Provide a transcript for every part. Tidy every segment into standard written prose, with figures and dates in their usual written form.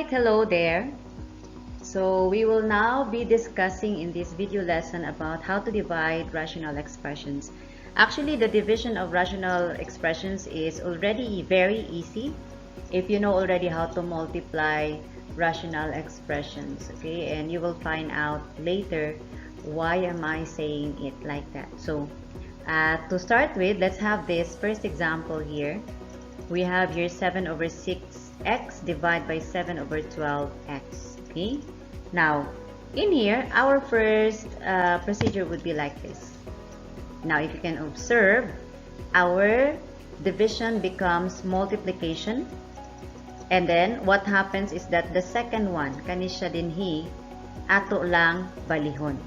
Alright, hello there. So we will now be discussing in this video lesson about how to divide rational expressions. Actually, the division of rational expressions is already very easy if you know already how to multiply rational expressions, okay? And you will find out later why am I saying it like that. So to start with, let's have this first example here. We have here 7 over 6x divided by 7 over 12x, okay? Now, in here, our first procedure would be like this. Now, if you can observe, our division becomes multiplication. And then, what happens is that the second one, kanisya dinhi, ato lang balihon.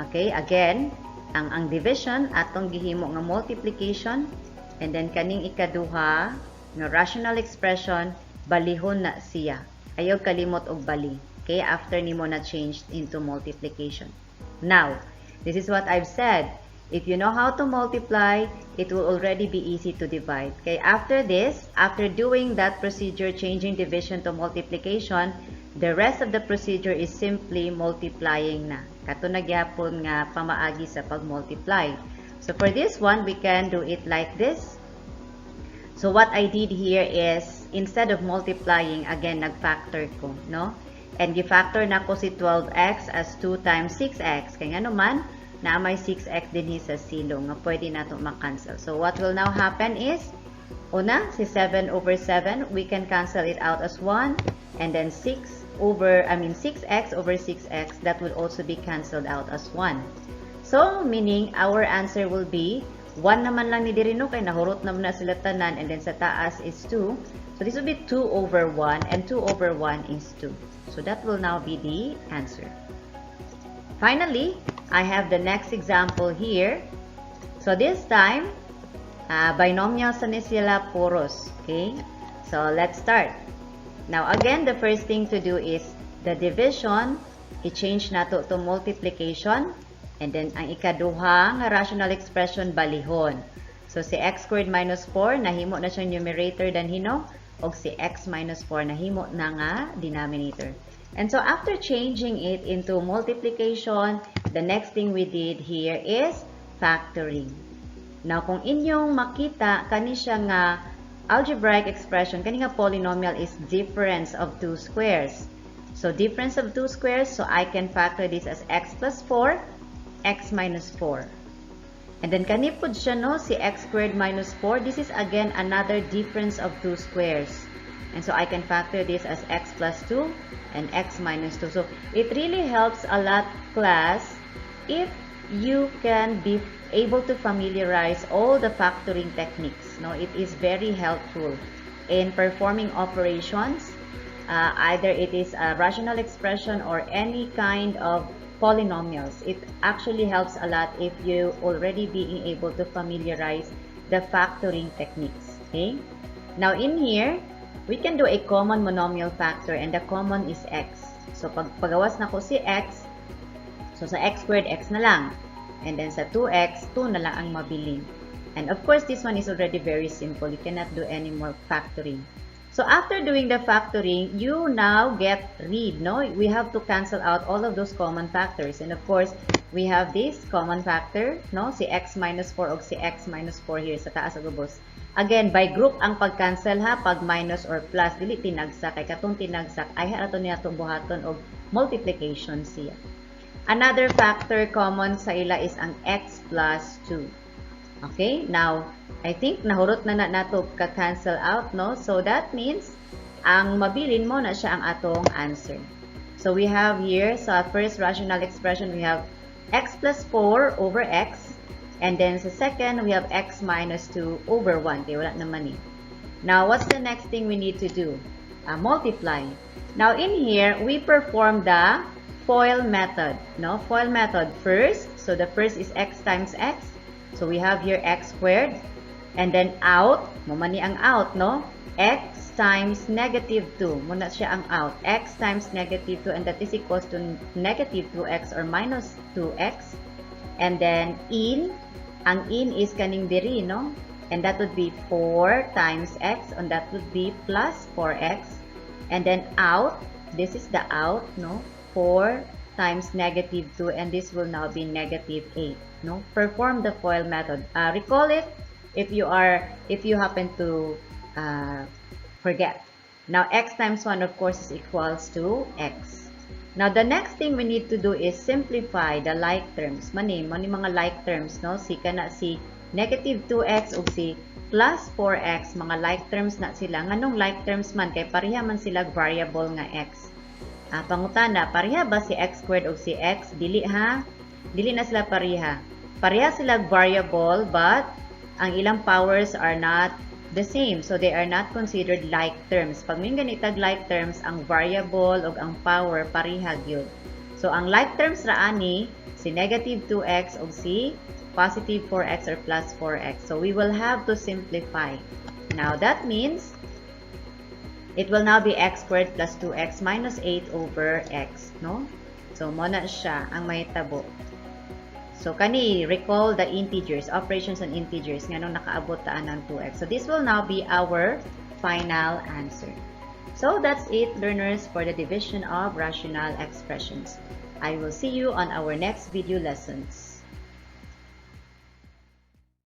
Okay, again, ang division, atong gihimo nga multiplication, and then kaning ikaduha, nga rational expression, balihon na siya. Ayaw kalimot og bali. Okay, after nimo na changed into multiplication. Now, this is what I've said. If you know how to multiply, it will already be easy to divide. Okay, after this, after doing that procedure, changing division to multiplication, the rest of the procedure is simply multiplying na. Kato na gyapon nga pamaagi sa pag-multiply. So for this one, we can do it like this. So what I did here is, instead of multiplying, again, nag-factor ko, no? And gi-factor na ko si 12x as 2 times 6x. Kaya nga naman, na may 6x din sa silong nga pwede na ito makancel. So what will now happen is, una, si 7 over 7, we can cancel it out as 1. And then 6x over 6x, that will also be cancelled out as 1. So, meaning, our answer will be, 1 naman lang ni Dirino, kay nahurot naman na sila tanan, and then sa taas is 2. So, this will be 2 over 1, and 2 over 1 is 2. So, that will now be the answer. Finally, I have the next example here. So, this time, binomial sa ni sila puros. Okay? So, let's start. Now, again, the first thing to do is the division, i-change nato to multiplication, and then ang ikaduha nga rational expression balihon. So, si x squared minus 4, nahimo na siya numerator dan hino, o si x minus 4, nahimo na nga denominator. And so, after changing it into multiplication, the next thing we did here is factoring. Now, kung inyong makita, kani siya nga algebraic expression, kani nga polynomial is difference of two squares. So, difference of two squares, so I can factor this as x plus 4, x minus 4. And then, kanipod siya, no, si x squared minus 4, this is again another difference of two squares. And so, I can factor this as x plus 2 and x minus 2. So, it really helps a lot, class, if you can be able to familiarize all the factoring techniques. No, it is very helpful in performing operations. Either it is a rational expression or any kind of polynomials. It actually helps a lot if you already being able to familiarize the factoring techniques. Okay. Now in here, we can do a common monomial factor, and the common is x. So pagawas na ko si x, so sa x squared, x na lang. And then sa 2x, 2 na lang ang mabiling. And of course, this one is already very simple. You cannot do any more factoring. So after doing the factoring, you now get rid, no? We have to cancel out all of those common factors. And of course, we have this common factor, no? Si x minus 4 o si x minus 4 here sa taas o gubos. Again, by group ang pag-cancel ha, pag minus or plus, dili tinagsak. Kay katong tinagsak, ay harato niya itong buhaton o multiplication siya. Another factor common sa ila is ang x plus 2. Okay? Now, I think nahurot na nato ka-cancel out, no? So, that means, ang mabilin mo na siya ang atong answer. So, we have here, sa first rational expression, we have x plus 4 over x. And then, sa second, we have x minus 2 over 1. Okay, wala naman eh. Now, what's the next thing we need to do? Multiply. Now, in here, we perform the FOIL method, no? FOIL method first. So, the first is x times x. So, we have here x squared. And then, out. Mumani ang out, no? X times negative 2. Muna siya ang out. X times negative 2. And that is equals to negative 2x or minus 2x. And then, in. Ang in is kaning diri, no? And that would be 4 times x. And that would be plus 4x. And then out, this is the out, no? 4 times negative 2, and this will now be negative 8, no? Perform the FOIL method. Recall it if you happen to forget. Now, x times 1, of course, is equals to x. Now, the next thing we need to do is simplify the like terms. Mani mga like terms, no? Si kana si negative 2x o si plus 4x, mga like terms na sila. Nganong like terms man, kay pareha man sila variable nga x. Pangutana, pareha ba si x squared o si x? Dili ha? Dili na sila pareha. Pareha sila variable, but ang ilang powers are not the same. So, they are not considered like terms. Pag may ganitag like terms, ang variable o ang power, parihag yun. So, ang like terms raani, si negative 2x o si positive 4x or plus 4x. So, we will have to simplify. Now, that means, it will now be x squared plus 2x minus 8 over x, no? So, muna siya ang may tabo. So, kani, recall the integers, operations on integers, nga nung nakaabot taan ng 2x. So, this will now be our final answer. So, that's it, learners, for the division of rational expressions. I will see you on our next video lessons.